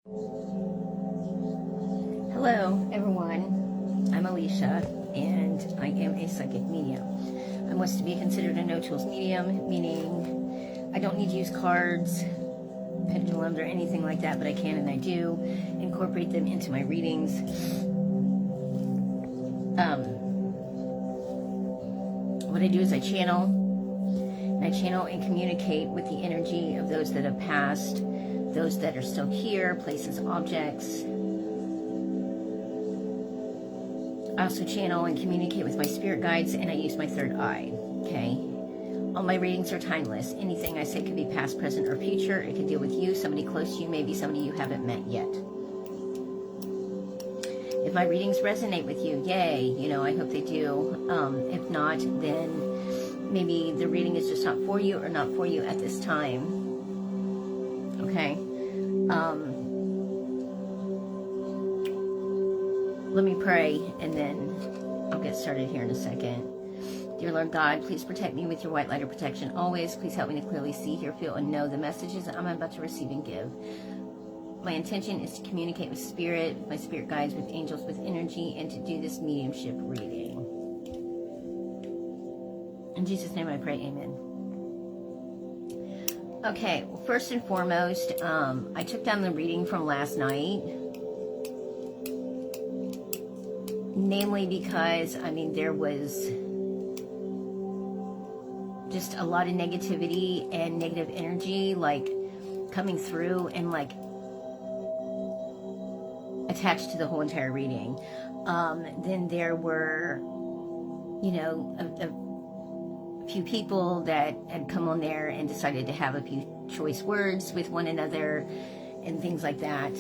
Hello, everyone. I'm Alicia, and I am a psychic medium. I was to be considered a no-tools medium, meaning I don't need to use cards, pendulums, or anything like that, but I can and I do incorporate them into my readings. What I do is I channel and communicate with the energy of those that have passed, those that are still here, places, objects. I also channel and communicate with my spirit guides, and I use my third eye, okay? All my readings are timeless. Anything I say could be past, present, or future. It could deal with you, somebody close to you, maybe somebody you haven't met yet. If my readings resonate with you, yay, I hope they do. If not, then maybe the reading is just not for you or not for you at this time, okay? Let me pray, and then I'll get started here in a second. Dear Lord God, please protect me with your white light of protection always. Please help me to clearly see, hear, feel, and know the messages that I'm about to receive and give. My intention is to communicate with spirit, my spirit guides, with angels, with energy, and to do this mediumship reading. In Jesus' name I pray, amen. Okay, well, first and foremost, I took down the reading from last night. Namely because, there was just a lot of negativity and negative energy, coming through and, attached to the whole entire reading. Then there were, a few people that had come on there and decided to have a few choice words with one another and things like that.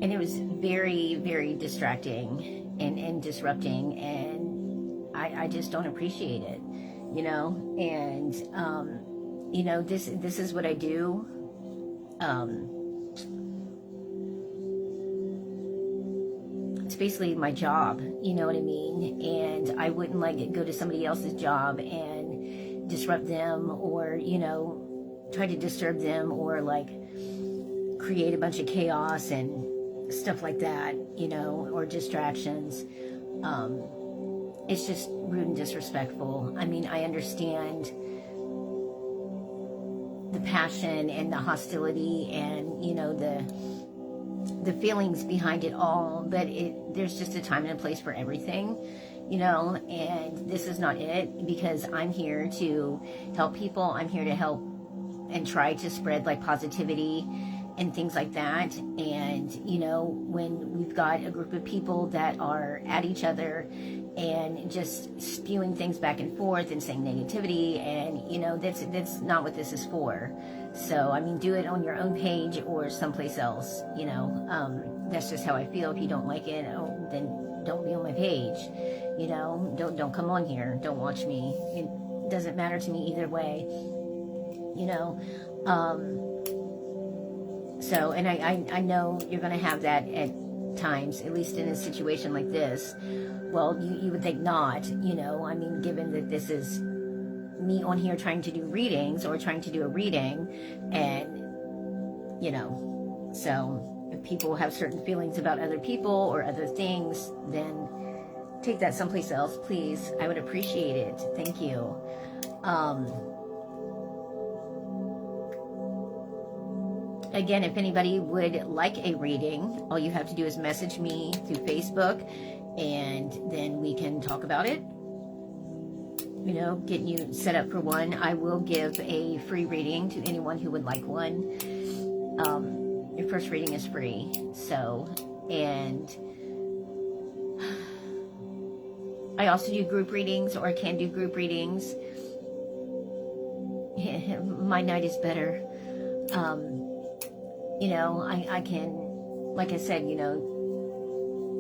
And it was very, very distracting and disrupting, and I just don't appreciate it, and, this is what I do. It's basically my job, you know what I mean? And I wouldn't go to somebody else's job and disrupt them or, try to disturb them or create a bunch of chaos and stuff like that, or distractions. It's just rude and disrespectful. I understand the passion and the hostility and, the feelings behind it all, but there's just a time and a place for everything, and this is not it, because I'm here to help people. I'm here to help and try to spread positivity and things like that. And when we've got a group of people that are at each other and just spewing things back and forth and saying negativity, and that's not what this is for. So do it on your own page or someplace else. That's just how I feel. If you don't like it, then don't be on my page. Don't come on here. Don't watch me. It doesn't matter to me either way. So, and I know you're going to have that at times, at least in a situation like this. Well, you would think not, given that this is me on here trying to do readings or trying to do a reading, and, so if people have certain feelings about other people or other things, then take that someplace else, please. I would appreciate it. Thank you. Again, if anybody would like a reading, all you have to do is message me through Facebook, and then we can talk about it. Getting you set up for one. I will give a free reading to anyone who would like one. Your first reading is free. So, and I also do group readings, or I can do group readings. My night is better. I can, like I said,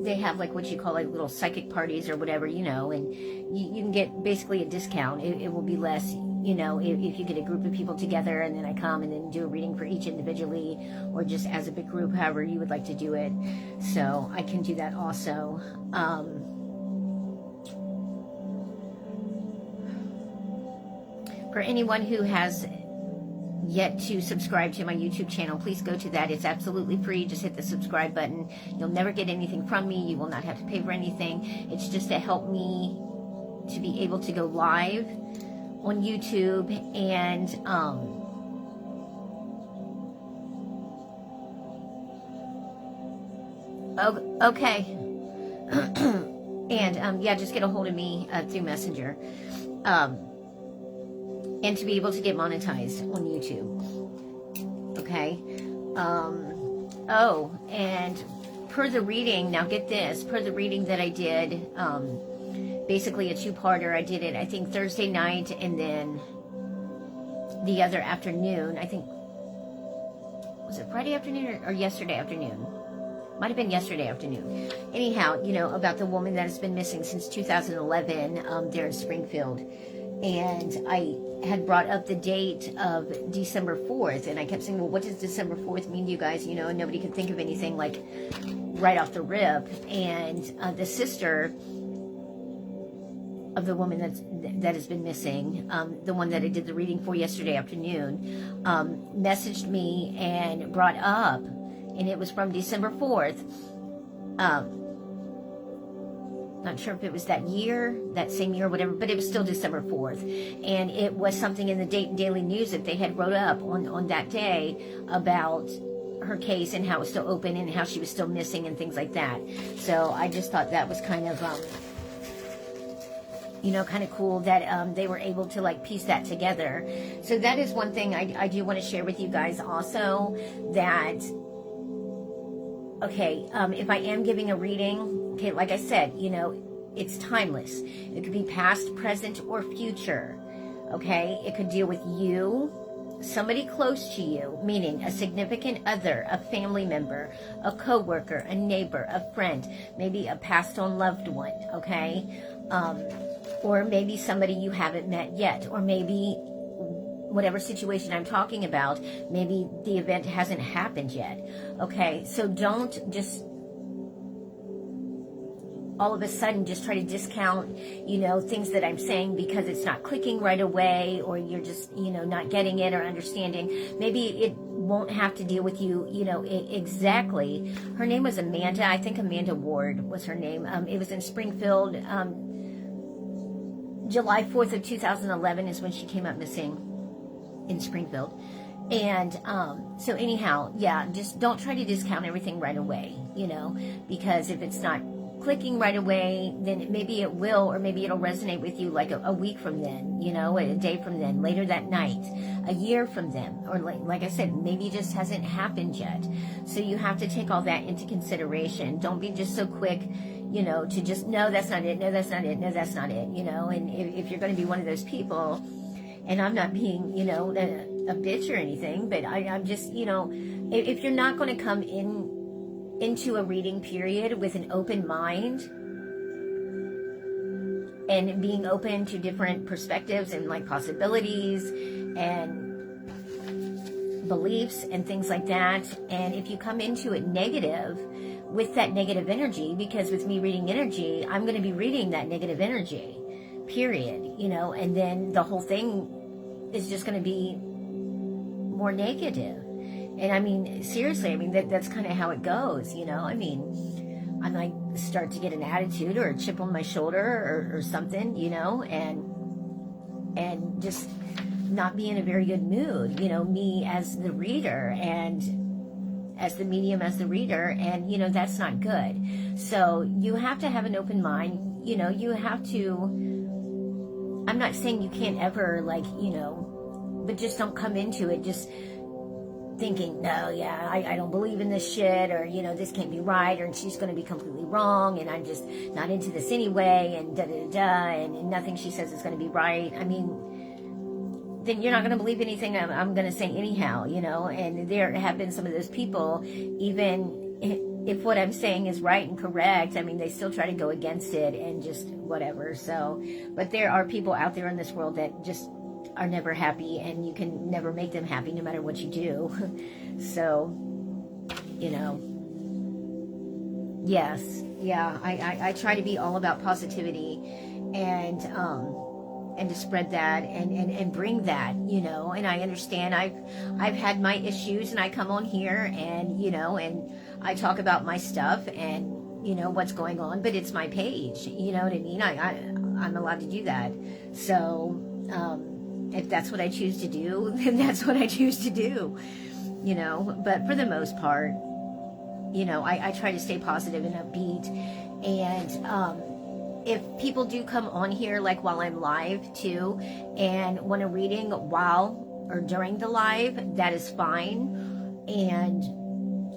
they have what you call little psychic parties or whatever, and you can get basically a discount. It will be less, if you get a group of people together and then I come and then do a reading for each individually or just as a big group, however you would like to do it. So I can do that also. For anyone who has yet to subscribe to my YouTube channel, please go to that. It's absolutely free. Just hit the subscribe button. You'll never get anything from me. You will not have to pay for anything. It's just to help me to be able to go live on YouTube and okay. And yeah, just get a hold of me through Messenger. And to be able to get monetized on YouTube. Okay. Oh, and per the reading, now get this, per the reading that I did, basically a two-parter. I did it, I think, Thursday night and then the other afternoon. I think, was it Friday afternoon or yesterday afternoon? Might have been yesterday afternoon. Anyhow, you know, about the woman that has been missing since 2011 there in Springfield. And I had brought up the date of December 4th, and I kept saying, well, what does December 4th mean to you guys? You know, and nobody could think of anything like right off the rip. And the sister of the woman that has been missing, the one that I did the reading for yesterday afternoon, messaged me and brought up, and it was from December 4th. Not sure if it was that year, that same year, or whatever, but it was still December 4th. And it was something in the Dayton Daily News that they had wrote up on that day about her case and how it was still open and how she was still missing and things like that. So I just thought that was kind of, you know, kind of cool that they were able to like piece that together. So that is one thing I do want to share with you guys also, that okay, if I am giving a reading, okay, like I said, you know, it's timeless. It could be past, present, or future, okay? It could deal with you, somebody close to you, meaning a significant other, a family member, a coworker, a neighbor, a friend, maybe a passed on loved one, okay? Or maybe somebody you haven't met yet, or maybe whatever situation I'm talking about, maybe the event hasn't happened yet. Okay, so don't just all of a sudden just try to discount, you know, things that I'm saying because it's not clicking right away, or you're just, you know, not getting it or understanding. Maybe it won't have to deal with you, you know, exactly. Her name was Amanda. I think Amanda Ward was her name. It was in Springfield. July 4th of 2011 is when she came up missing in Springfield. And so anyhow, yeah, just don't try to discount everything right away, you know, because if it's not clicking right away, then maybe it will, or maybe it'll resonate with you like a week from then, you know, a day from then, later that night, a year from then, or like I said, maybe it just hasn't happened yet. So you have to take all that into consideration. Don't be just so quick, you know, to just, no, that's not it, no, that's not it, no, that's not it, you know. And if you're going to be one of those people, and I'm not being, you know, a bitch or anything, but I'm just, you know, if you're not going to come into a reading period with an open mind and being open to different perspectives and like possibilities and beliefs and things like that, and if you come into it negative with that negative energy, because with me reading energy, I'm going to be reading that negative energy, period, you know, and then the whole thing is just going to be more negative. And I mean, seriously, I mean, that's kind of how it goes, you know. I mean, I might start to get an attitude or a chip on my shoulder or something, you know, and just not be in a very good mood, you know, me as the reader and as the medium, as the reader, and, you know, that's not good. So you have to have an open mind, you know, you have to, I'm not saying you can't ever, like, you know, but just don't come into it just thinking, no, yeah, I don't believe in this shit, or, you know, this can't be right, or she's going to be completely wrong, and I'm just not into this anyway, and da-da-da-da, and nothing she says is going to be right. I mean, then you're not going to believe anything I'm going to say anyhow, you know. And there have been some of those people, even if what I'm saying is right and correct, I mean, they still try to go against it and just whatever. So, but there are people out there in this world that just are never happy, and you can never make them happy no matter what you do. So, you know, yes, yeah, I try to be all about positivity and and to spread that and bring that, you know. And I understand I've had my issues, and I come on here and, you know, and I talk about my stuff and, you know, what's going on, but it's my page, you know what I mean? I'm allowed to do that. So if that's what I choose to do, then that's what I choose to do, you know. But for the most part, you know, I try to stay positive and upbeat. And if people do come on here, like while I'm live too, and want a reading while or during the live, that is fine. And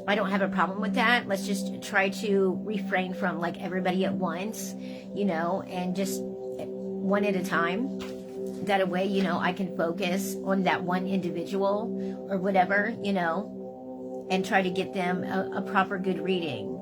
I don't have a problem with that. Let's just try to refrain from like everybody at once, you know, and just one at a time. That way, you know, I can focus on that one individual or whatever, you know, and try to get them a proper good reading,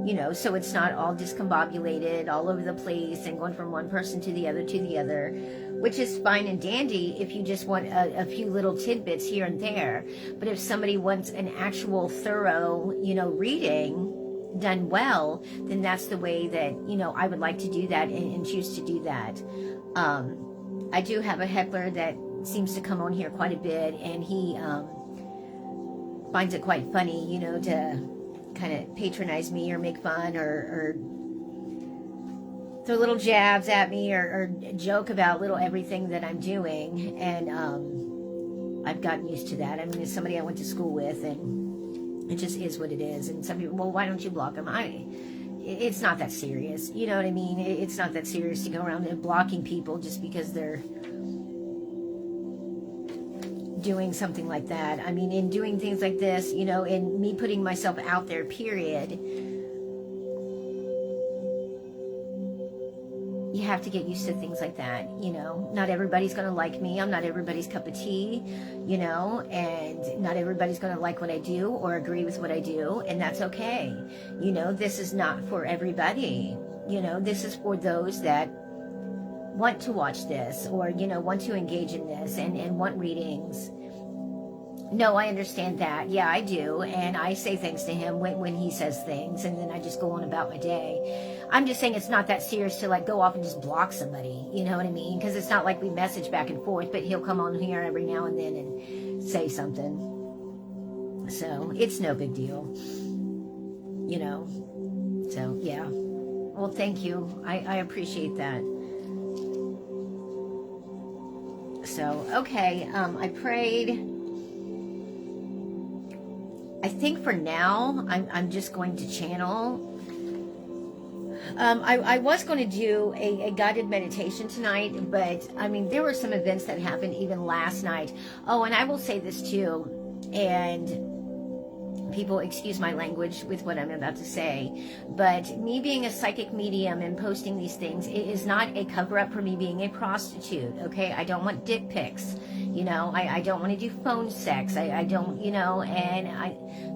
you know, so it's not all discombobulated all over the place and going from one person to the other, which is fine and dandy if you just want a few little tidbits here and there. But if somebody wants an actual thorough, you know, reading done well, then that's the way that, you know, I would like to do that and choose to do that. I do have a heckler that seems to come on here quite a bit, and he finds it quite funny, you know, to kind of patronize me or make fun or throw little jabs at me or joke about little everything that I'm doing. And I've gotten used to that. I mean, it's somebody I went to school with, and it just is what it is. And some people, well, why don't you block them? It's not that serious. You know what I mean? It's not that serious to go around and blocking people just because they're doing something like that. I mean, in doing things like this, you know, in me putting myself out there, period, you have to get used to things like that, you know. Not everybody's going to like me. I'm not everybody's cup of tea, you know, and not everybody's going to like what I do or agree with what I do, and that's okay. You know, this is not for everybody. You know, this is for those that want to watch this or, you know, want to engage in this and want readings. No, I understand that. Yeah, I do. And I say things to him when he says things, and then I just go on about my day. I'm just saying it's not that serious to like go off and just block somebody. You know what I mean? Because it's not like we message back and forth, but he'll come on here every now and then and say something. So it's no big deal. You know? So, yeah. Well, thank you. I appreciate that. So, okay. I prayed. I think for now, I'm just going to channel. I was going to do a guided meditation tonight, but I mean, there were some events that happened even last night. Oh, and I will say this too, and people excuse my language with what I'm about to say, but me being a psychic medium and posting these things, it is not a cover-up for me being a prostitute, okay? I don't want dick pics, you know? I don't want to do phone sex. I don't, you know, and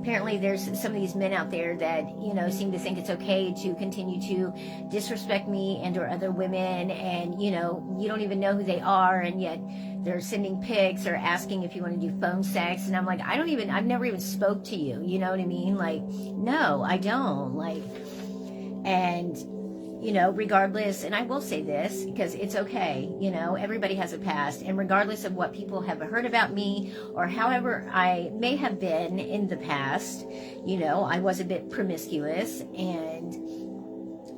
apparently there's some of these men out there that, you know, seem to think it's okay to continue to disrespect me and or other women, and, you know, you don't even know who they are, and yet they're sending pics or asking if you want to do phone sex. And I'm like, I've never even spoke to you. You know what I mean? Like, no, I don't. Like, and, you know, regardless, and I will say this because it's okay, you know, everybody has a past, and regardless of what people have heard about me or however I may have been in the past, you know, I was a bit promiscuous, and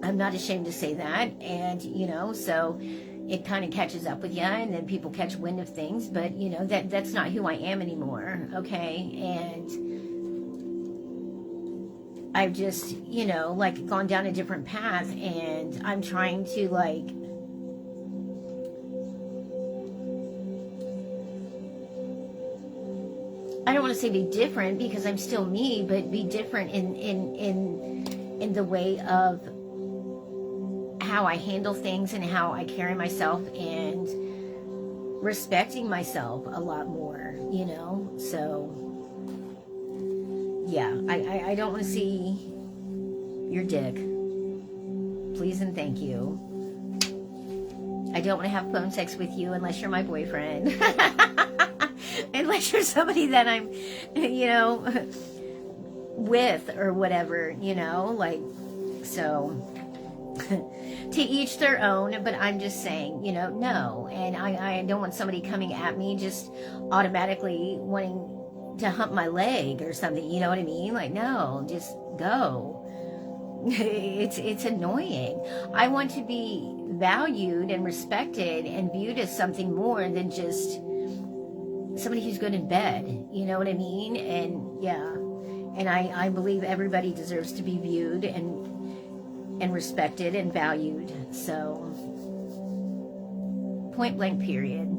I'm not ashamed to say that. And, you know, so it kind of catches up with you, and then people catch wind of things, but, you know, that's not who I am anymore, okay? And I've just, you know, like gone down a different path, and I'm trying to, like, I don't want to say be different because I'm still me, but be different in the way of how I handle things and how I carry myself, and respecting myself a lot more, you know? So yeah, I don't want to see your dick. Please and thank you. I don't want to have phone sex with you unless you're my boyfriend. Unless you're somebody that I'm, you know, with or whatever, you know, like, so To each their own, but I'm just saying, you know, no. And I don't want somebody coming at me just automatically wanting to hump my leg or something, you know what I mean? Like, no, just go. It's annoying. I want to be valued and respected and viewed as something more than just somebody who's good in bed, you know what I mean? And yeah, and I believe everybody deserves to be viewed and respected and valued. So, point blank, period.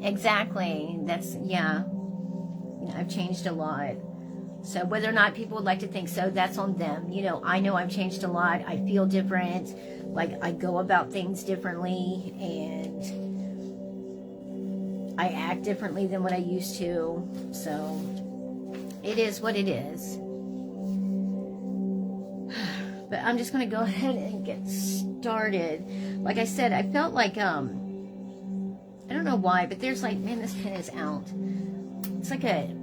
Exactly. That's, yeah. You know, I've changed a lot. So whether or not people would like to think so, that's on them. You know I've changed a lot. I feel different. Like, I go about things differently, and I act differently than what I used to. So it is what it is. But I'm just going to go ahead and get started. Like I said, I felt like, I don't know why, but there's like, man, this pen is out. It's like I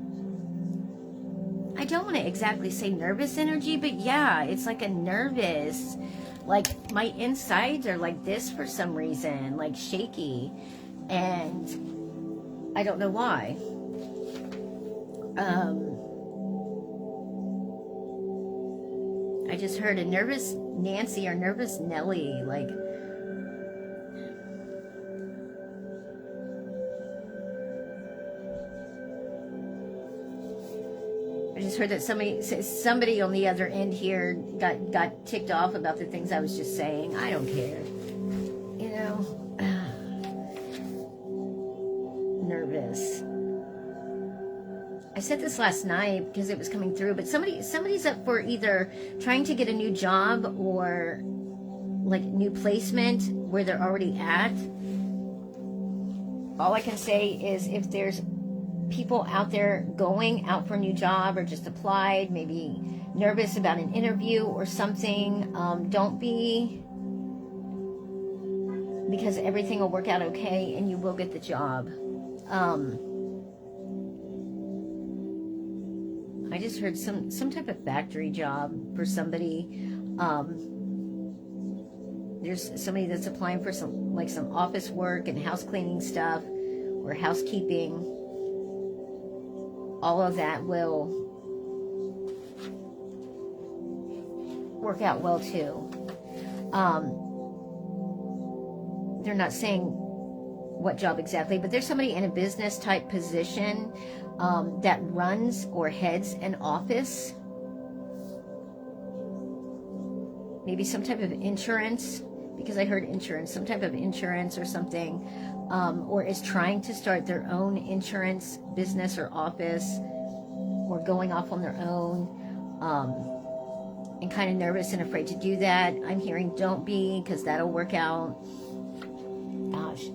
don't want to exactly say nervous energy, but yeah, it's like a nervous, like my insides are like this for some reason, like shaky. And I don't know why. I just heard a nervous Nancy or nervous Nelly, like, I just heard that somebody on the other end here got ticked off about the things I was just saying. I don't care, you know. Nervous. I said this last night because it was coming through, but somebody's up for either trying to get a new job or like new placement where they're already at. All I can say is, if there's people out there going out for a new job or just applied, maybe nervous about an interview or something, don't be, because everything will work out okay and you will get the job. I just heard some type of factory job for somebody. There's somebody that's applying for some office work and house cleaning stuff or housekeeping. All of that will work out well too. They're not saying what job exactly, but there's somebody in a business type position that runs or heads an office. Maybe some type of insurance, because I heard insurance, some type of insurance or something, or is trying to start their own insurance business or office, or going off on their own, and kind of nervous and afraid to do that. I'm hearing don't be, because that'll work out. Gosh.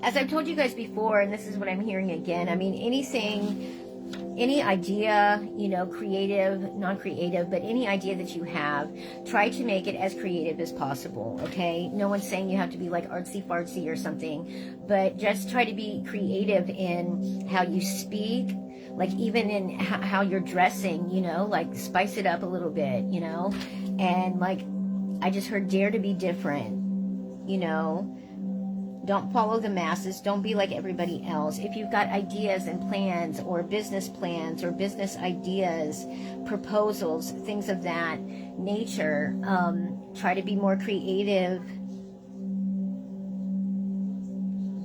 As I've told you guys before, and this is what I'm hearing again, I mean, any idea, you know, creative, non-creative, but any idea that you have, try to make it as creative as possible, okay? No one's saying you have to be like artsy-fartsy or something, but just try to be creative in how you speak, like even in how you're dressing, you know, like spice it up a little bit, you know? And like, I just heard dare to be different, you know? Don't follow the masses. Don't be like everybody else. If you've got ideas and plans or business ideas, proposals, things of that nature, try to be more creative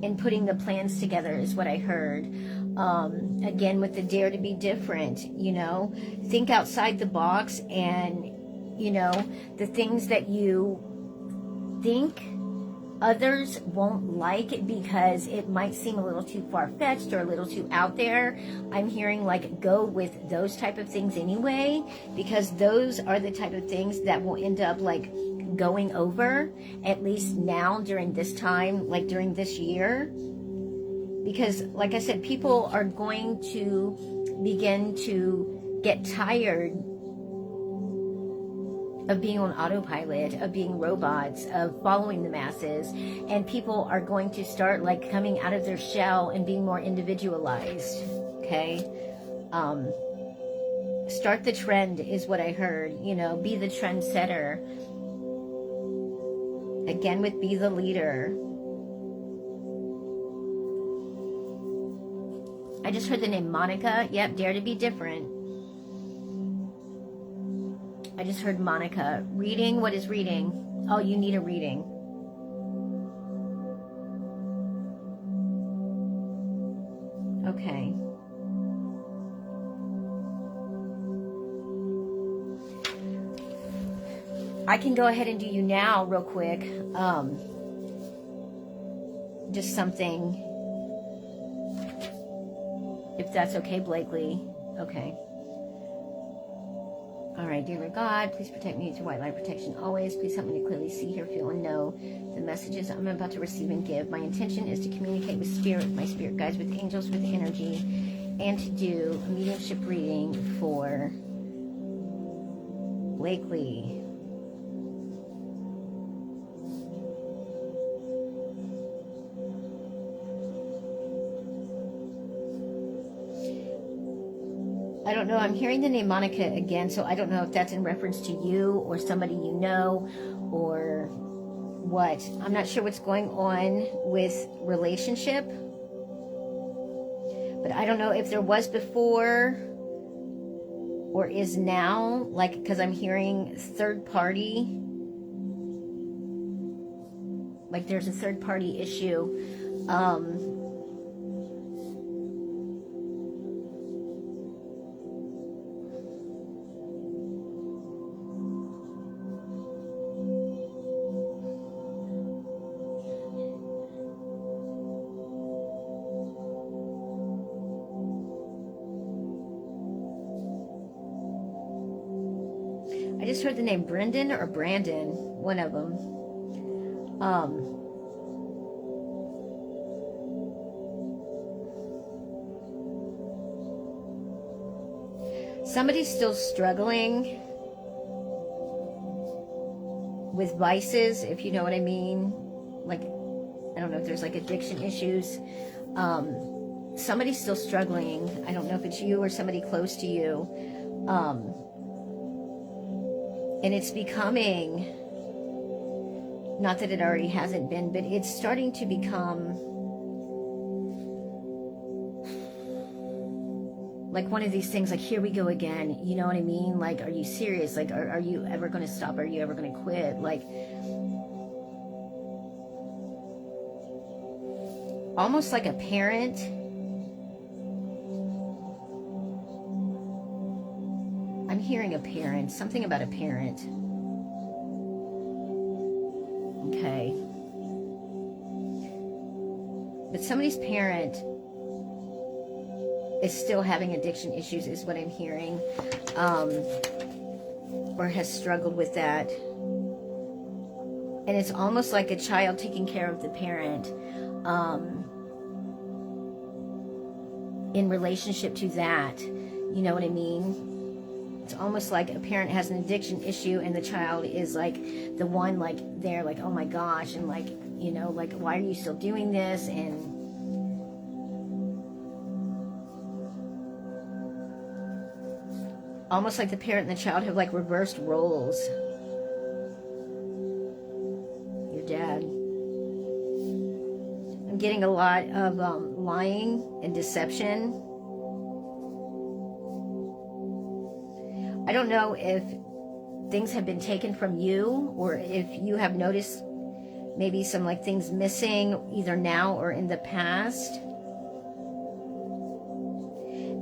in putting the plans together is what I heard. Again, with the dare to be different, you know, think outside the box, and, you know, the things that you think others won't like because it might seem a little too far-fetched or a little too out there, I'm hearing like go with those type of things anyway, because those are the type of things that will end up like going over, at least now during this time, like during this year. Because like I said, people are going to begin to get tired of being on autopilot, of being robots, of following the masses, and people are going to start like coming out of their shell and being more individualized, okay? Start the trend is what I heard. You know, be the trendsetter. Again with be the leader. I just heard the name Monica. Yep, dare to be different. I just heard Monica. Reading, what is reading? Oh, you need a reading. Okay. I can go ahead and do you now real quick. Just something. If that's okay, Blakely. Okay. All right, dear God, please protect me through white light protection always. Please help me to clearly see, hear, feel, and know the messages I'm about to receive and give. My intention is to communicate with spirit, my spirit guides, with angels, with energy, and to do a mediumship reading for Blakely. I don't know. I'm hearing the name Monica again, so I don't know if that's in reference to you or somebody you know or what. I'm not sure what's going on with relationship, but I don't know if there was before or is now, like, because I'm hearing third party, like there's a third party issue. I just heard the name Brendan or Brandon, one of them. Somebody's still struggling with vices, if you know what I mean. Like, I don't know if there's like addiction issues. Somebody's still struggling. I don't know if it's you or somebody close to you. And it's becoming, not that it already hasn't been, but it's starting to become like one of these things, like, here we go again. You know what I mean? Like, are you serious? Like, are you ever going to stop? Are you ever going to quit? Like, almost like a parent. I'm hearing a parent, something about a parent. Okay. But somebody's parent is still having addiction issues, is what I'm hearing. Or has struggled with that. And it's almost like a child taking care of the parent. In relationship to that. You know what I mean? It's almost like a parent has an addiction issue and the child is like the one, like, they're like, oh my gosh, and like, you know, like, why are you still doing this? And almost like the parent and the child have like reversed roles. Your dad. I'm getting a lot of lying and deception. I don't know if things have been taken from you or if you have noticed maybe some like things missing either now or in the past.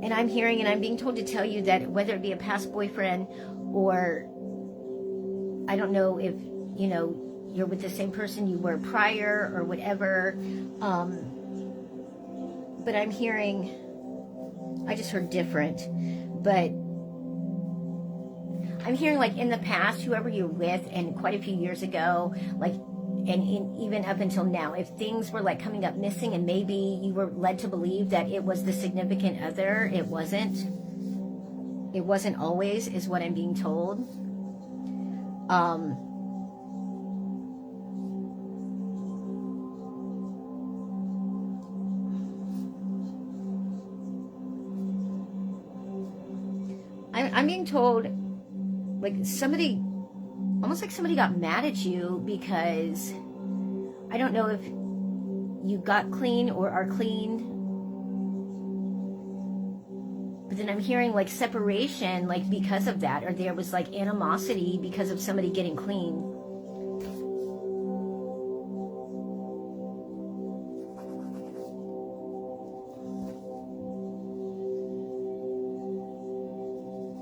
And I'm hearing and I'm being told to tell you that whether it be a past boyfriend or I don't know if, you know, you're with the same person you were prior or whatever. But I'm hearing, I just heard different, but I'm hearing like in the past, whoever you're with and quite a few years ago, like, and even up until now, if things were like coming up missing and maybe you were led to believe that it was the significant other, it wasn't. It wasn't always, is what I'm being told. I'm being told, like somebody, almost like somebody got mad at you because I don't know if you got clean or are clean. But then I'm hearing like separation, like because of that, or there was like animosity because of somebody getting clean.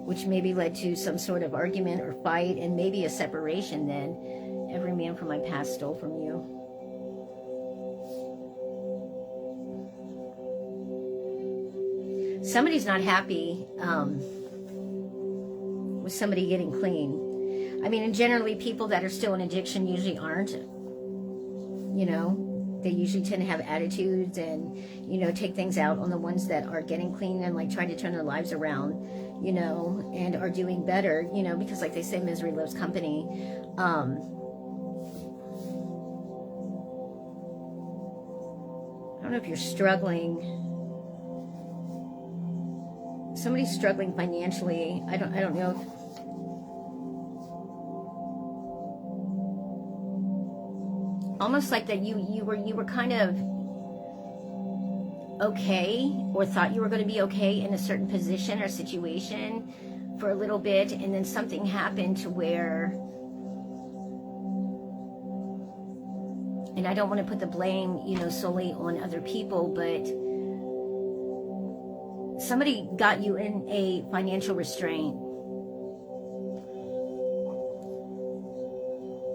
Which maybe led to some sort of argument or fight and maybe a separation then. Every man from my past stole from you. Somebody's not happy with somebody getting clean. I mean, and generally people that are still in addiction usually aren't. You know, they usually tend to have attitudes and, you know, take things out on the ones that are getting clean and like trying to turn their lives around, you know, and are doing better, you know, because like they say, misery loves company. I don't know if you're struggling. Somebody's struggling financially. I don't know if almost like that you were kind of okay, or thought you were going to be okay in a certain position or situation for a little bit, and then something happened to where, and I don't want to put the blame, you know, solely on other people, but somebody got you in a financial restraint.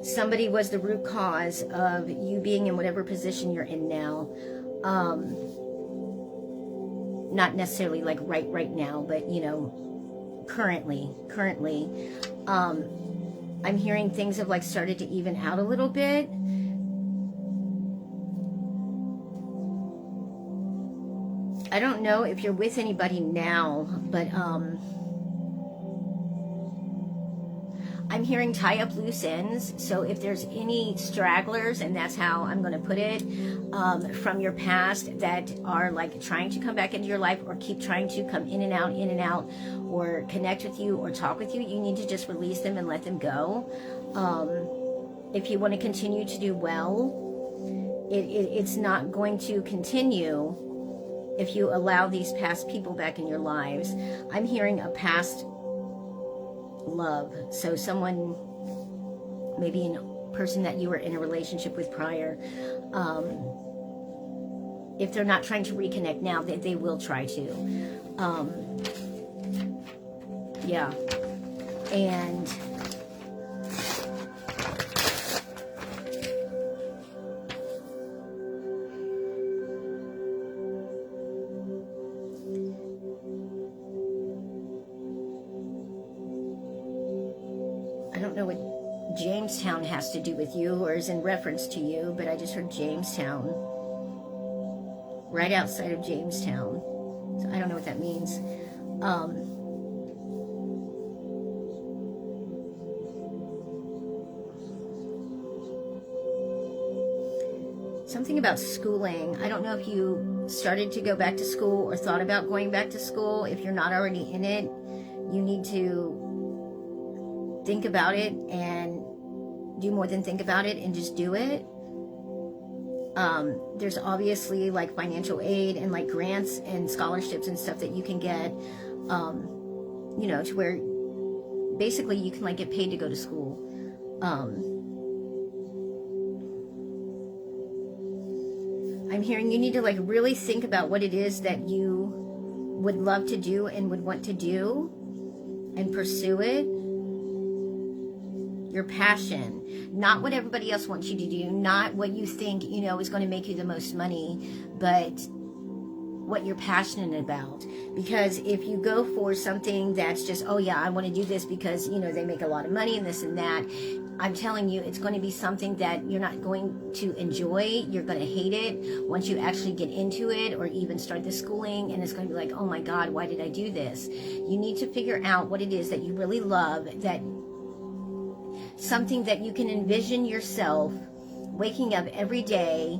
Somebody was the root cause of you being in whatever position you're in now. Not necessarily like right now, but you know, currently. I'm hearing things have like started to even out a little bit. I don't know if you're with anybody now, but I'm hearing tie up loose ends. So if there's any stragglers, and that's how I'm going to put it, from your past that are like trying to come back into your life or keep trying to come in and out, or connect with you or talk with you, you need to just release them and let them go. If you want to continue to do well, it's not going to continue if you allow these past people back in your lives. I'm hearing a past love. So someone, maybe a person that you were in a relationship with prior, if they're not trying to reconnect now, they will try to. Yeah. And I don't know what Jamestown has to do with you or is in reference to you, but I just heard Jamestown. Right outside of Jamestown. So I don't know what that means. Something about schooling. I don't know if you started to go back to school or thought about going back to school. If you're not already in it, you need to think about it and do more than think about it and just do it. There's obviously like financial aid and like grants and scholarships and stuff that you can get, you know, to where basically you can like get paid to go to school. I'm hearing you need to like really think about what it is that you would love to do and would want to do and pursue it. Your passion, not what everybody else wants you to do, not what you think, you know, is going to make you the most money, but what you're passionate about. Because if you go for something that's just, oh yeah, I want to do this because, you know, they make a lot of money and this and that, I'm telling you, it's going to be something that you're not going to enjoy. You're going to hate it once you actually get into it or even start the schooling, and it's going to be like, oh my God, why did I do this? You need to figure out what it is that you really love, that something that you can envision yourself waking up every day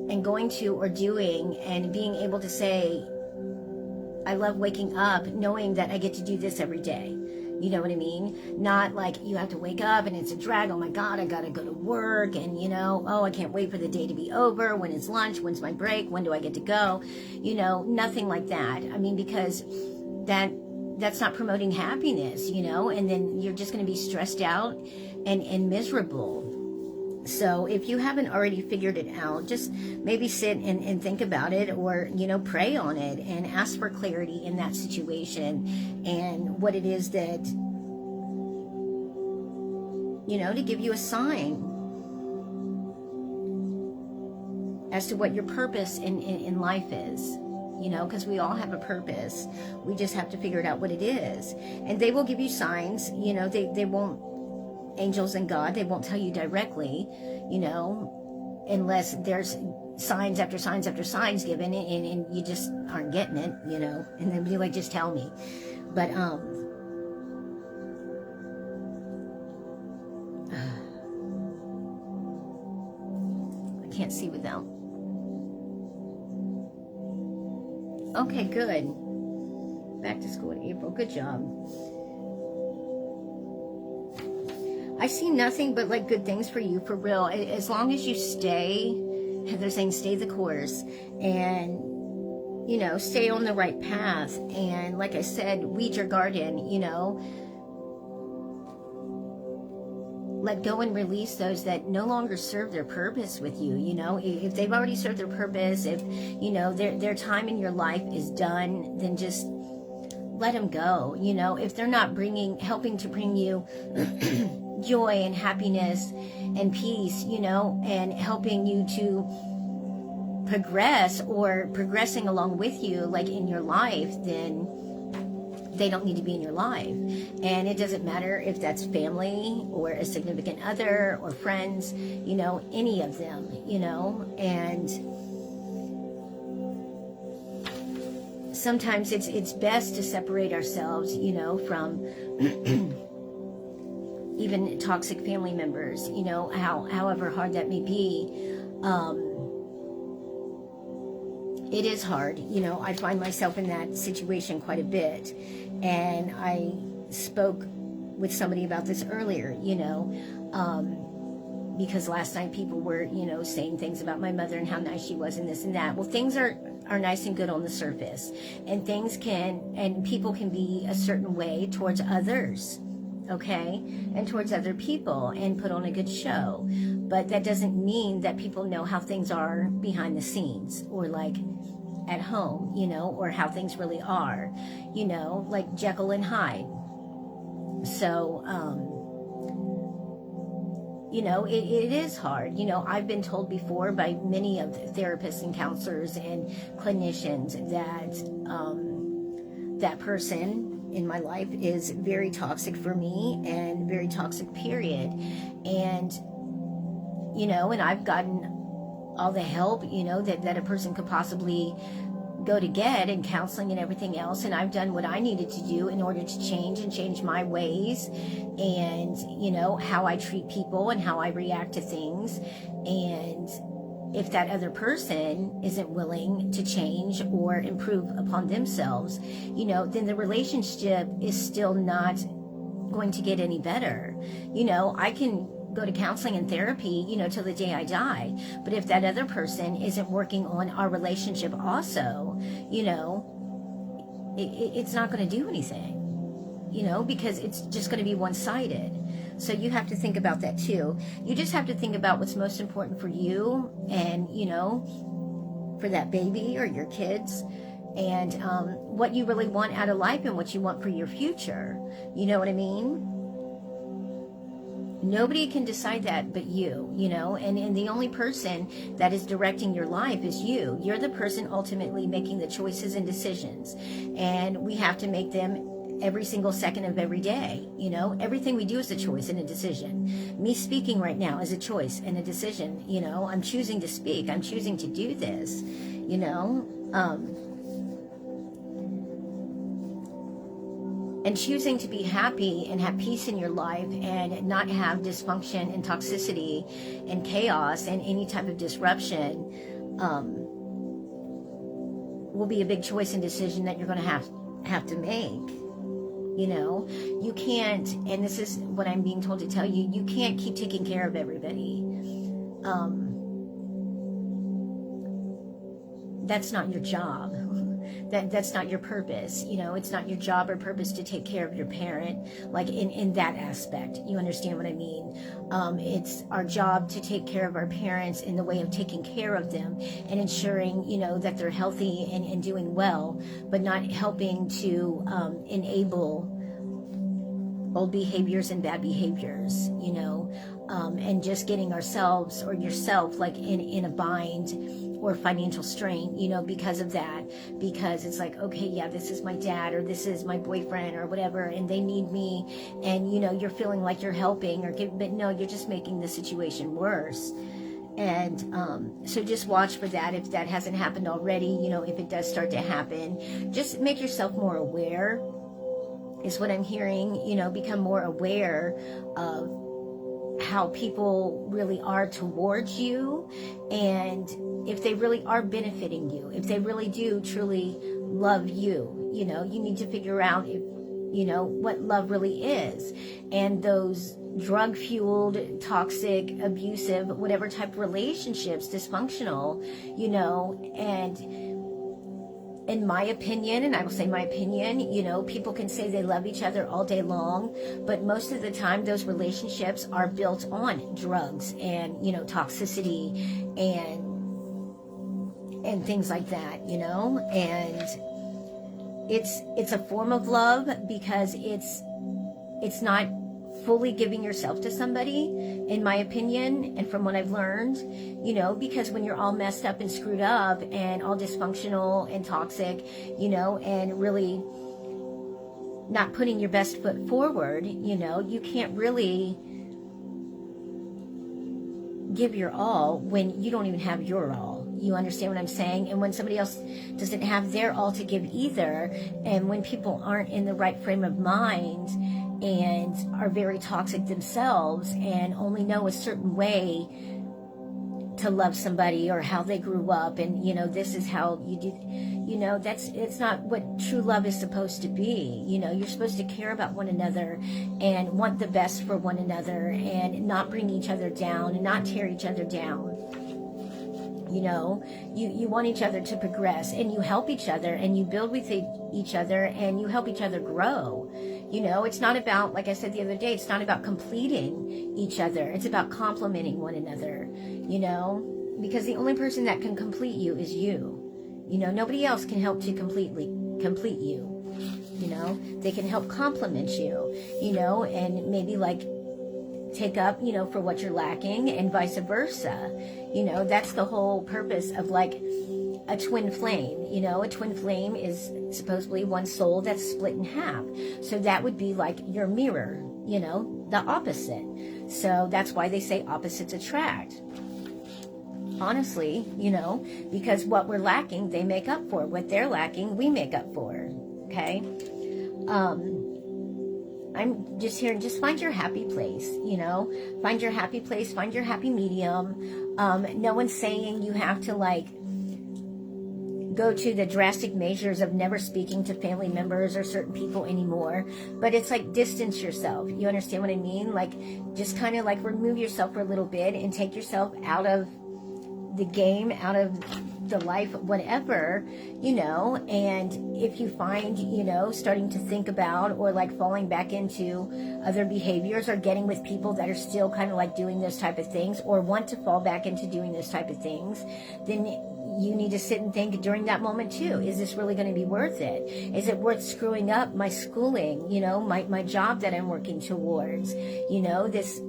and going to or doing and being able to say, I love waking up knowing that I get to do this every day. You know what I mean? Not like you have to wake up and it's a drag. Oh my God, I got to go to work. And, you know, oh, I can't wait for the day to be over. When is lunch? When's my break? When do I get to go? You know, nothing like that. I mean, because that's not promoting happiness, you know, and then you're just going to be stressed out and miserable. So if you haven't already figured it out, just maybe sit and think about it, or, you know, pray on it and ask for clarity in that situation and what it is that, you know, to give you a sign as to what your purpose in life is, you know, because we all have a purpose. We just have to figure it out what it is. And they will give you signs, you know, they won't, angels and God, they won't tell you directly, you know, unless there's signs after signs after signs given, and you just aren't getting it, you know, and then be like, just tell me. But I can't see without. Okay, good. Back to school in April. Good job. I see nothing but like good things for you, for real. As long as you stay, they're saying stay the course, and, you know, stay on the right path. And like I said, weed your garden, you know. Let go and release those that no longer serve their purpose with you, you know. If they've already served their purpose, if, you know, their time in your life is done, then just let them go, you know. If they're not helping to bring you joy and happiness and peace, you know, and helping you to progress or progressing along with you, like in your life, then they don't need to be in your life. And it doesn't matter if that's family or a significant other or friends, you know, any of them, you know. And sometimes it's best to separate ourselves, you know, from even toxic family members, you know, however hard that may be. It is hard, you know. I find myself in that situation quite a bit, and I spoke with somebody about this earlier, you know, because last night people were, you know, saying things about my mother and how nice she was and this and that. Well, things are nice and good on the surface, and people can be a certain way towards others, okay, and towards other people, and put on a good show. But that doesn't mean that people know how things are behind the scenes, or like at home, you know, or how things really are, you know, like Jekyll and Hyde. So, you know, it is hard. You know, I've been told before by many of the therapists and counselors and clinicians that that person in my life is very toxic for me, and very toxic, period. And, you know, and I've gotten all the help, you know, that a person could possibly go to get, and counseling and everything else. And I've done what I needed to do in order to change my ways, and, you know, how I treat people and how I react to things. And if that other person isn't willing to change or improve upon themselves, you know, then the relationship is still not going to get any better. You know, I can go to counseling and therapy, you know, till the day I die. But if that other person isn't working on our relationship also, you know, it's not going to do anything, you know, because it's just going to be one-sided. So you have to think about that too. You just have to think about what's most important for you, and, you know, for that baby or your kids, and what you really want out of life, and what you want for your future. You know what I mean? Nobody can decide that but you, you know, and the only person that is directing your life is you. You're the person ultimately making the choices and decisions, and we have to make them every single second of every day. You know, everything we do is a choice and a decision. Me speaking right now is a choice and a decision. You know, I'm choosing to speak. I'm choosing to do this, you know, and choosing to be happy and have peace in your life, and not have dysfunction and toxicity and chaos and any type of disruption. will be a big choice and decision that you're going to have to make. You know, you can't, and this is what I'm being told to tell you, you can't keep taking care of everybody. That's not your job. That's not your purpose. You know, it's not your job or purpose to take care of your parent, like in that aspect. You understand what I mean? It's our job to take care of our parents in the way of taking care of them and ensuring, you know, that they're healthy and doing well, but not helping to enable old behaviors and bad behaviors, you know, and just getting ourselves or yourself like in a bind or financial strain, you know, because of that. Because it's like, okay, yeah, this is my dad or this is my boyfriend or whatever, and they need me, and, you know, you're feeling like you're helping but no, you're just making the situation worse. And so just watch for that if that hasn't happened already. You know, if it does start to happen, just make yourself more aware, is what I'm hearing. You know, become more aware of how people really are towards you, and if they really are benefiting you, if they really do truly love you. You know, you need to figure out if, you know, what love really is. And those drug-fueled, toxic, abusive, whatever type of relationships, dysfunctional, you know, and in my opinion, and I will say my opinion, you know, people can say they love each other all day long, but most of the time those relationships are built on drugs and, you know, toxicity and things like that, you know. And it's a form of love because it's not fully giving yourself to somebody, in my opinion, and from what I've learned, you know, because when you're all messed up and screwed up and all dysfunctional and toxic, you know, and really not putting your best foot forward, you know, you can't really give your all when you don't even have your all. You understand what I'm saying? And when somebody else doesn't have their all to give either, and when people aren't in the right frame of mind and are very toxic themselves and only know a certain way to love somebody or how they grew up, and, you know, this is how you do, you know, it's not what true love is supposed to be. You know, you're supposed to care about one another and want the best for one another and not bring each other down and not tear each other down. You know, you want each other to progress, and you help each other, and you build with each other, and you help each other grow. You know, it's not about, like I said the other day, it's not about completing each other. It's about complementing one another, you know, because the only person that can complete you is you. You know, nobody else can help to complete you. You know, they can help complement you, you know, and maybe like take up, you know, for what you're lacking, and vice versa. You know, that's the whole purpose of like a twin flame. You know, a twin flame is supposedly one soul that's split in half. So that would be like your mirror, you know, the opposite. So that's why they say opposites attract. Honestly, you know, because what we're lacking, they make up for. What they're lacking, we make up for. Okay? I'm just here, just find your happy place, you know, find your happy place, find your happy medium. No one's saying you have to like go to the drastic measures of never speaking to family members or certain people anymore, but it's like distance yourself. You understand what I mean? Like just kind of like remove yourself for a little bit and take yourself out of the game, out of the life, whatever, you know. And if you find, you know, starting to think about or like falling back into other behaviors or getting with people that are still kind of like doing those type of things or want to fall back into doing those type of things, then you need to sit and think during that moment too, is this really going to be worth it? Is it worth screwing up my schooling, you know, my job that I'm working towards, you know, this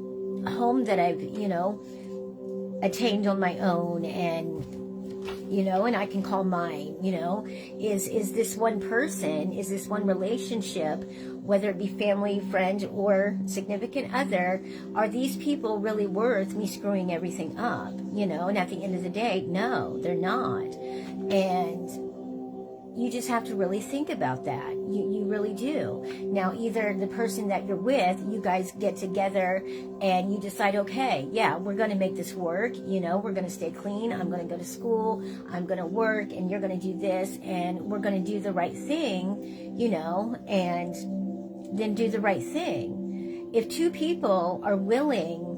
home that I've, you know, attained on my own, and, you know, and I can call mine, you know, is this one person, is this one relationship, whether it be family, friend, or significant other, are these people really worth me screwing everything up, you know? And at the end of the day, no, they're not. And, you just have to really think about that. You really do. Now, either the person that you're with, you guys get together and you decide, okay, yeah, we're going to make this work. You know, we're going to stay clean. I'm going to go to school. I'm going to work, and you're going to do this, and we're going to do the right thing, you know, and then do the right thing. If two people are willing,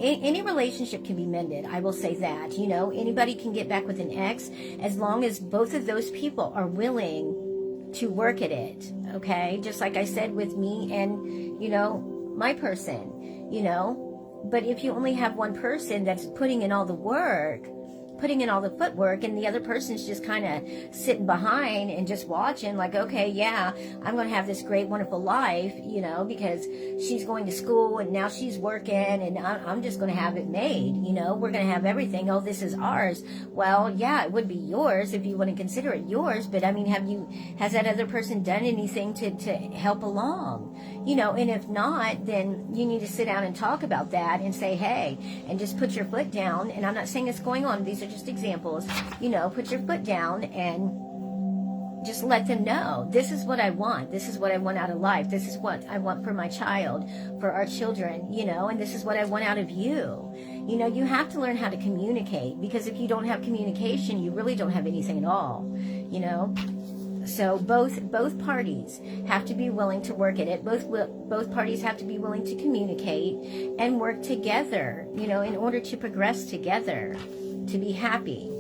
any relationship can be mended. I will say that, you know, anybody can get back with an ex as long as both of those people are willing to work at it. Okay. Just like I said with me and, you know, my person, you know, but if you only have one person that's putting in all the work, putting in all the footwork, and the other person's just kind of sitting behind and just watching, like, okay, yeah, I'm going to have this great, wonderful life, you know, because she's going to school and now she's working, and I'm just going to have it made, you know, we're going to have everything. Oh, this is ours. Well, yeah, it would be yours if you want to consider it yours, but I mean, has that other person done anything to help along, you know? And if not, then you need to sit down and talk about that and say, hey, and just put your foot down. And I'm not saying it's going on. These are just examples, you know, put your foot down and just let them know, this is what I want. This is what I want out of life. This is what I want for my child, for our children, you know, and this is what I want out of you. You know, you have to learn how to communicate, because if you don't have communication, you really don't have anything at all, you know. So both parties have to be willing to work at it. Both parties have to be willing to communicate and work together, you know, in order to progress together, to be happy.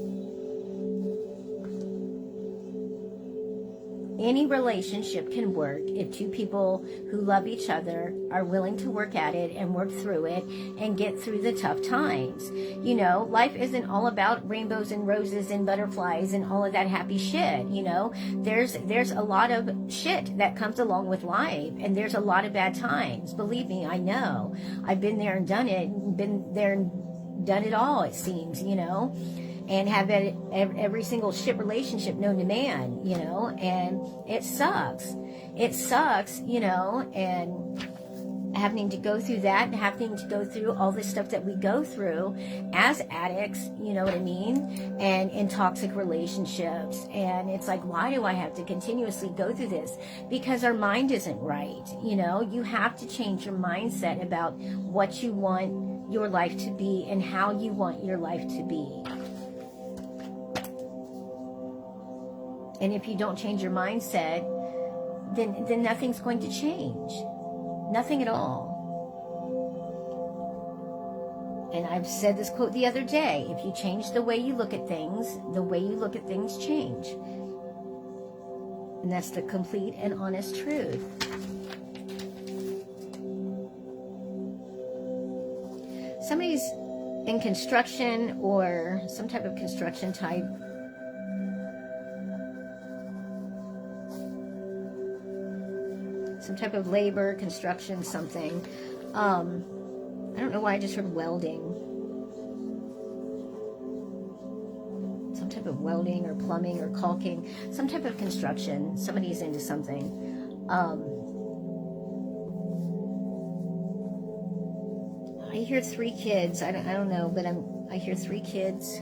Any relationship can work if two people who love each other are willing to work at it and work through it and get through the tough times. You know, life isn't all about rainbows and roses and butterflies and all of that happy shit. You know, there's a lot of shit that comes along with life, and there's a lot of bad times. Believe me, I know. I've been there and done it, been there and done it all, it seems, you know, and have every single shit relationship known to man, you know, and it sucks, you know, and having to go through that, and having to go through all this stuff that we go through as addicts, you know what I mean, and in toxic relationships. And it's like, why do I have to continuously go through this? Because our mind isn't right, you know. You have to change your mindset about what you want your life to be and how you want your life to be. And if you don't change your mindset, then nothing's going to change. Nothing at all. And I've said this quote the other day, if you change the way you look at things, the way you look at things change. And that's the complete and honest truth. Somebody's in construction or some type of construction type. Some type of labor, construction, something. I don't know why I just heard welding. Some type of welding or plumbing or caulking. Some type of construction. Somebody's into something. I hear 3 kids. I don't know, but I hear 3 kids.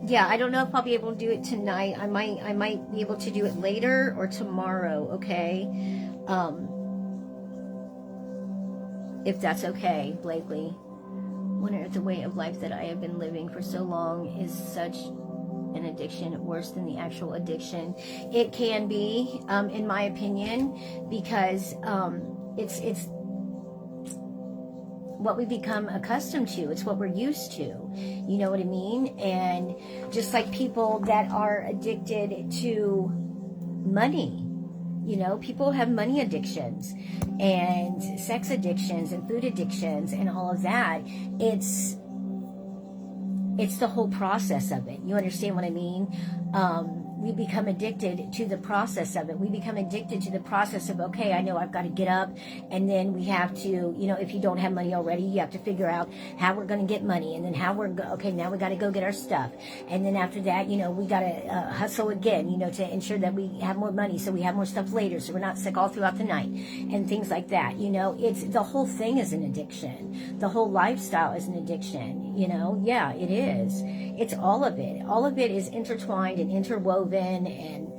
Yeah, I don't know if I'll be able to do it tonight. I might be able to do it later or tomorrow, okay? If that's okay, Blakely. Wonder if the way of life that I have been living for so long is such an addiction, worse than the actual addiction. It can be, in my opinion, because it's what we become accustomed to. It's what we're used to. You know what I mean? And just like people that are addicted to money, you know, people have money addictions and sex addictions and food addictions and all of that. It's the whole process of it. You understand what I mean? we become addicted to the process of it. We become addicted to the process of, okay, I know I've got to get up, and then we have to, you know, if you don't have money already, you have to figure out how we're going to get money, and then how okay, now we got to go get our stuff, and then after that, you know, we got to hustle again, you know, to ensure that we have more money so we have more stuff later, so we're not sick all throughout the night, and things like that. You know, it's, the whole thing is an addiction. The whole lifestyle is an addiction, you know. Yeah, it is. It's all of it. All of it is intertwined and interwoven and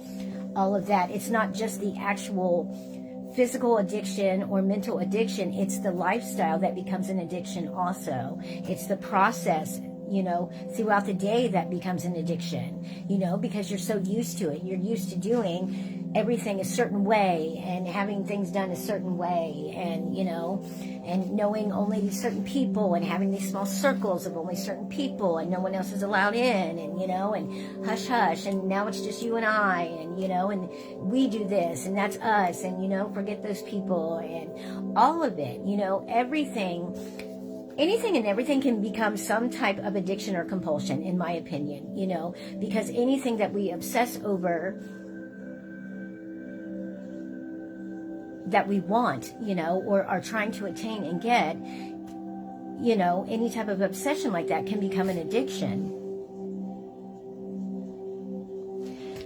all of that. It's not just the actual physical addiction or mental addiction. It's the lifestyle that becomes an addiction also. It's the process, you know, throughout the day that becomes an addiction, you know, because you're so used to it. You're used to doing everything a certain way and having things done a certain way, and, you know, and knowing only certain people and having these small circles of only certain people and no one else is allowed in, and, you know, and hush hush, and now it's just you and I, and, you know, and we do this and that's us, and, you know, forget those people, and all of it, you know, everything. Anything and everything can become some type of addiction or compulsion, in my opinion, you know, because anything that we obsess over that we want, you know, or are trying to attain and get, you know, any type of obsession like that can become an addiction.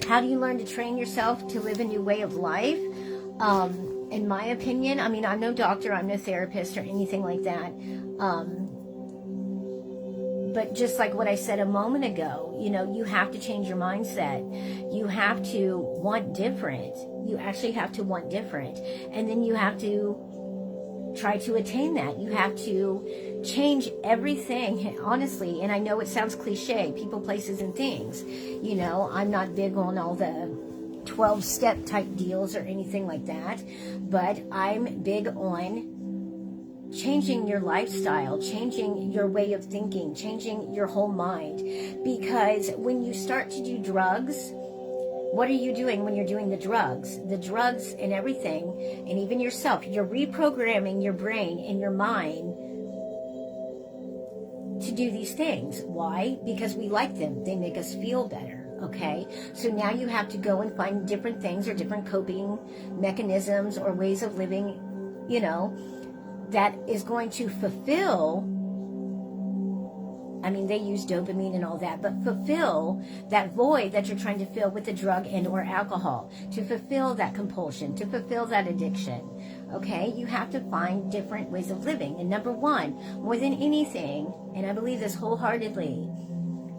How do you learn to train yourself to live a new way of life? In my opinion, I mean, I'm no doctor, I'm no therapist or anything like that. But just like what I said a moment ago, you know, you have to change your mindset. You have to want different. You actually have to want different. And then you have to try to attain that. You have to change everything, honestly. And I know it sounds cliche, people, places, and things. You know, I'm not big on all the 12-step type deals or anything like that. But I'm big on changing your lifestyle, changing your way of thinking, changing your whole mind. Because when you start to do drugs, what are you doing when you're doing the drugs? The drugs and everything, and even yourself, you're reprogramming your brain and your mind to do these things. Why? Because we like them. They make us feel better. Okay, so now you have to go and find different things or different coping mechanisms or ways of living, you know, that is going to fulfill, I mean, they use dopamine and all that, but fulfill that void that you're trying to fill with the drug and or alcohol, to fulfill that compulsion, to fulfill that addiction. Okay, you have to find different ways of living. And number one, more than anything, and I believe this wholeheartedly,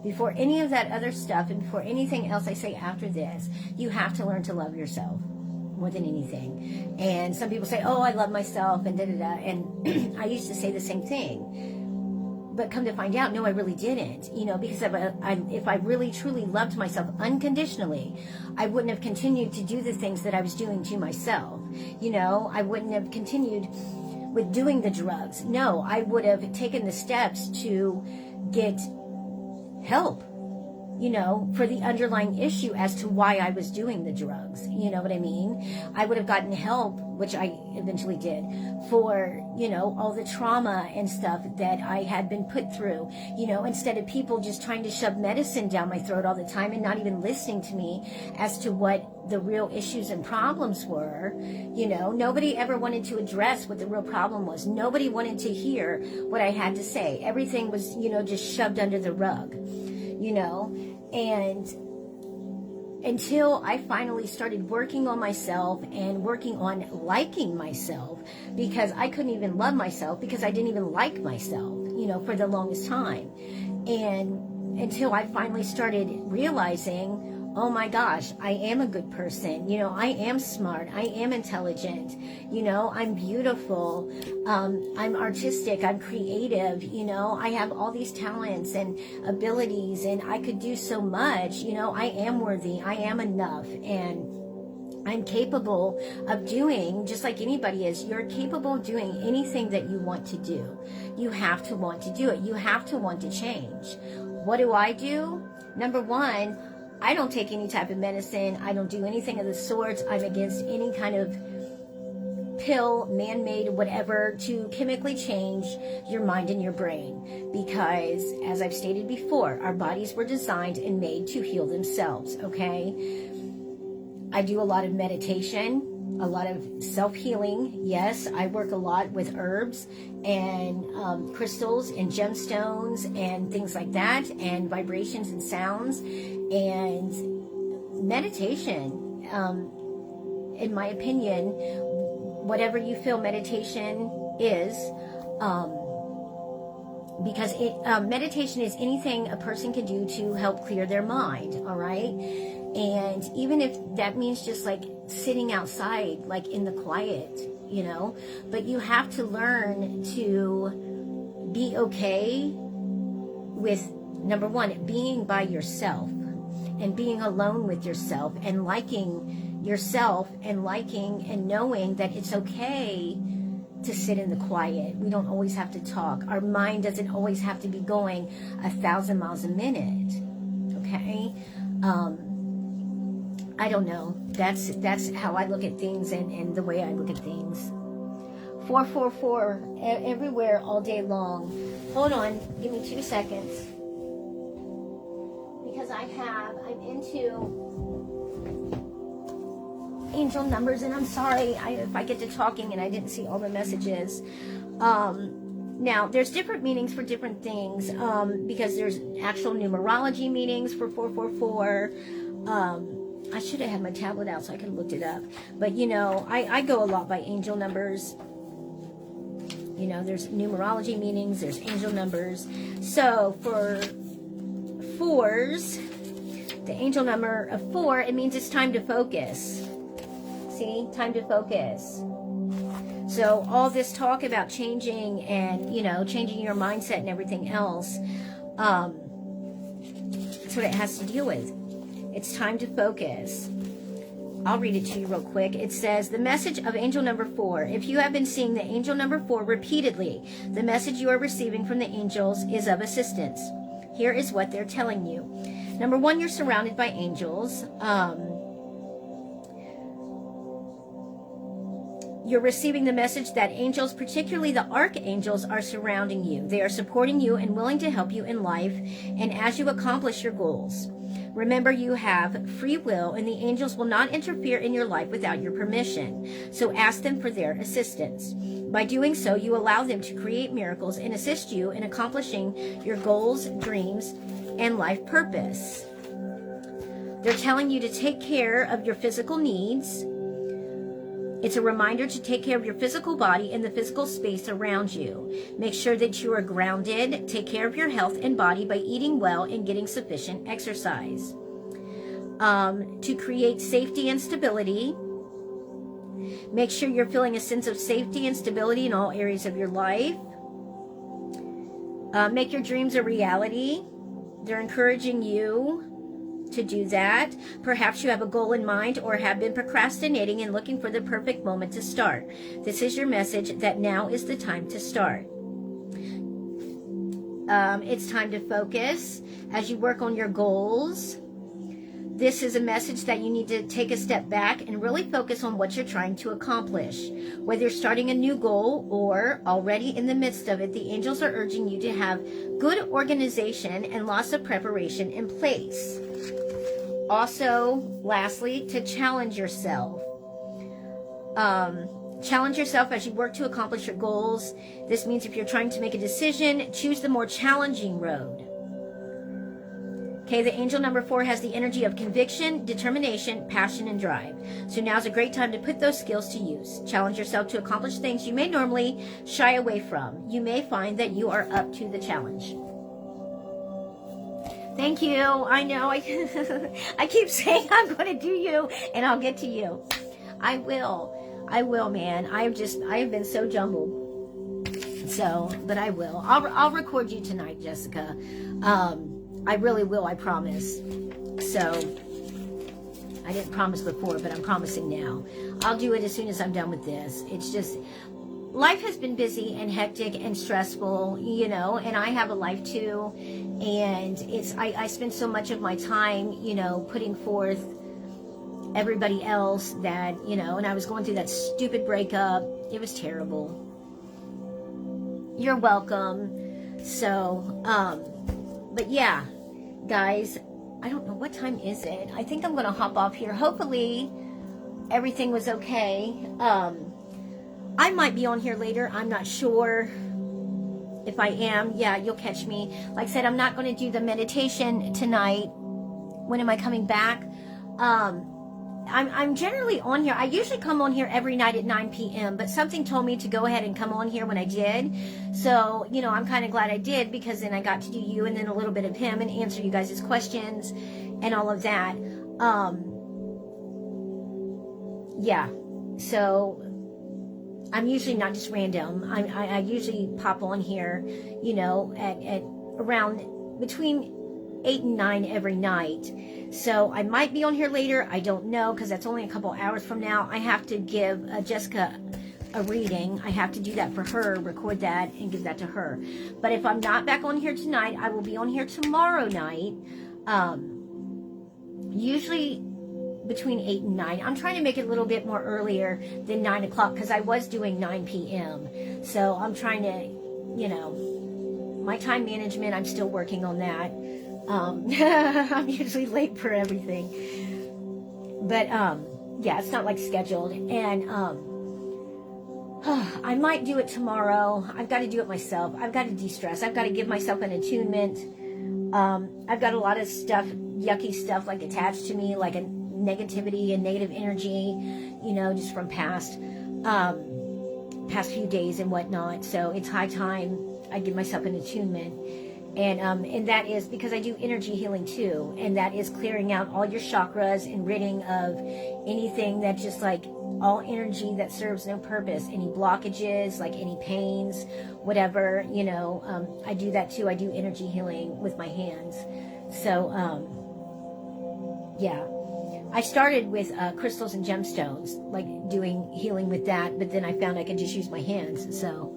before any of that other stuff and before anything else I say after this, you have to learn to love yourself more than anything. And some people say, oh, I love myself, and da-da-da. And I used to say the same thing. But come to find out, no, I really didn't. You know, because if I really, truly loved myself unconditionally, I wouldn't have continued to do the things that I was doing to myself. You know, I wouldn't have continued with doing the drugs. No, I would have taken the steps to get help, you know, for the underlying issue as to why I was doing the drugs. You know what I mean? I would have gotten help, which I eventually did, for, you know, all the trauma and stuff that I had been put through, you know, instead of people just trying to shove medicine down my throat all the time and not even listening to me as to what the real issues and problems were. You know, nobody ever wanted to address what the real problem was. Nobody wanted to hear what I had to say. Everything was, you know, just shoved under the rug, you know. And until I finally started working on myself and working on liking myself, because I couldn't even love myself because I didn't even like myself, you know, for the longest time. And until I finally started realizing, oh my gosh, I am a good person. You know, I am smart. I am intelligent. You know, I'm beautiful. I'm artistic. I'm creative. You know, I have all these talents and abilities, and I could do so much. You know, I am worthy. I am enough. And I'm capable of doing, just like anybody is, you're capable of doing anything that you want to do. You have to want to do it. You have to want to change. What do? Number one, I don't take any type of medicine. I don't do anything of the sorts. I'm against any kind of pill, man-made, whatever, to chemically change your mind and your brain. Because, as I've stated before, our bodies were designed and made to heal themselves, okay? I do a lot of meditation, a lot of self-healing. Yes, I work a lot with herbs and crystals and gemstones and things like that, and vibrations and sounds and meditation. In my opinion, whatever you feel meditation is, because meditation is anything a person can do to help clear their mind, all right? And even if that means just like sitting outside, like in the quiet, you know, but you have to learn to be okay with, number one, being by yourself and being alone with yourself and liking yourself and liking and knowing that it's okay to sit in the quiet. We don't always have to talk. Our mind doesn't always have to be going 1,000 miles a minute. Okay? I don't know. That's how I look at things and the way I look at things. 444 everywhere all day long. Hold on. Give me 2 seconds. Because I'm into angel numbers, and I'm sorry if I get to talking and I didn't see all the messages. Now, there's different meanings for different things, because there's actual numerology meanings for 444. I should have had my tablet out so I could have looked it up. But, you know, I go a lot by angel numbers. You know, there's numerology meanings, there's angel numbers. So, for 4s, the angel number of 4, it means it's time to focus. See? Time to focus. So, all this talk about changing and, you know, changing your mindset and everything else, that's what it has to deal with. It's time to focus. I'll read it to you real quick. It says, the message of angel number 4. If you have been seeing the angel number 4 repeatedly, the message you are receiving from the angels is of assistance. Here is what they're telling you. Number 1, you're surrounded by angels. You're receiving the message that angels, particularly the archangels, are surrounding you. They are supporting you and willing to help you in life and as you accomplish your goals. Remember, you have free will, and the angels will not interfere in your life without your permission. So ask them for their assistance. By doing so, you allow them to create miracles and assist you in accomplishing your goals, dreams, and life purpose. They're telling you to take care of your physical needs. It's a reminder to take care of your physical body and the physical space around you. Make sure that you are grounded. Take care of your health and body by eating well and getting sufficient exercise. To create safety and stability. Make sure you're feeling a sense of safety and stability in all areas of your life. Make your dreams a reality. They're encouraging you to do that. Perhaps you have a goal in mind or have been procrastinating and looking for the perfect moment to start. This is your message that now is the time to start. It's time to focus as you work on your goals. This is a message that you need to take a step back and really focus on what you're trying to accomplish. Whether you're starting a new goal or already in the midst of it, the angels are urging you to have good organization and lots of preparation in place. Also, lastly, to challenge yourself. Challenge yourself as you work to accomplish your goals. This means if you're trying to make a decision, choose the more challenging road. Okay, the angel number 4 has the energy of conviction, determination, passion, and drive. So now's a great time to put those skills to use. Challenge yourself to accomplish things you may normally shy away from. You may find that you are up to the challenge. Thank you. I know I keep saying I'm going to do you and I'll get to you. I will, man. I have been so jumbled. So, but I will. I'll record you tonight, Jessica. I really will, I promise. So, I didn't promise before, but I'm promising now. I'll do it as soon as I'm done with this. It's just, life has been busy and hectic and stressful, you know, and I have a life too. And I spend so much of my time, you know, putting forth everybody else that, you know, and I was going through that stupid breakup It was terrible. You're welcome. So, but yeah, guys, I don't know, what time is it? I think I'm going to hop off here. Hopefully everything was okay. I might be on here later. I'm not sure. If I am, yeah, you'll catch me. Like I said, I'm not going to do the meditation tonight. When am I coming back? I'm generally on here. I usually come on here every night at 9 p.m., but something told me to go ahead and come on here when I did. So, you know, I'm kind of glad I did, because then I got to do you and then a little bit of him and answer you guys' questions and all of that. Yeah, so I'm usually not just random. I usually pop on here, you know, at around between 8 and 9 every night. So I might be on here later. I don't know, because that's only a couple hours from now. I have to give Jessica a reading. I have to do that for her, record that, and give that to her. But if I'm not back on here tonight, I will be on here tomorrow night. Usually between 8 and 9. I'm trying to make it a little bit more earlier than 9 o'clock, because I was doing 9 p.m. So I'm trying to, you know, my time management, I'm still working on that. I'm usually late for everything. But, yeah, it's not like scheduled. And, I might do it tomorrow. I've got to do it myself. I've got to de-stress. I've got to give myself an attunement. I've got a lot of stuff, yucky stuff, like attached to me, like a negativity and negative energy, you know, just from past few days and whatnot. So it's high time I give myself an attunement. And that is because I do energy healing too, and that is clearing out all your chakras and ridding of anything that just like all energy that serves no purpose, any blockages, like any pains, whatever, you know. I do that too. I do energy healing with my hands. So yeah, I started with crystals and gemstones, like doing healing with that, but then I found I could just use my hands. So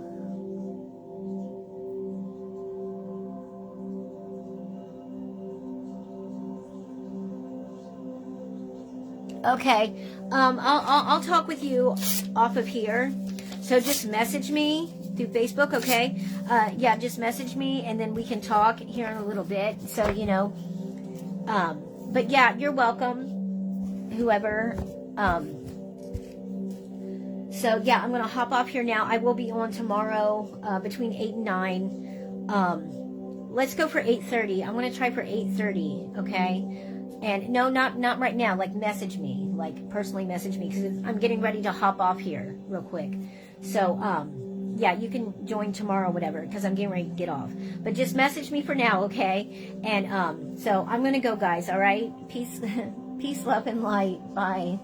okay, I'll talk with you off of here. So just message me through Facebook, okay? Yeah, just message me, and then we can talk here in a little bit. So, you know, but yeah, you're welcome, whoever. So yeah, I'm going to hop off here now. I will be on tomorrow between 8 and 9. Let's go for 8:30. I'm going to try for 8:30, okay? And no, not right now. Like, message me, like personally message me, because I'm getting ready to hop off here real quick. So, yeah, you can join tomorrow, whatever, because I'm getting ready to get off. But just message me for now, okay? And so I'm gonna go, guys. All right, peace, peace, love, and light. Bye.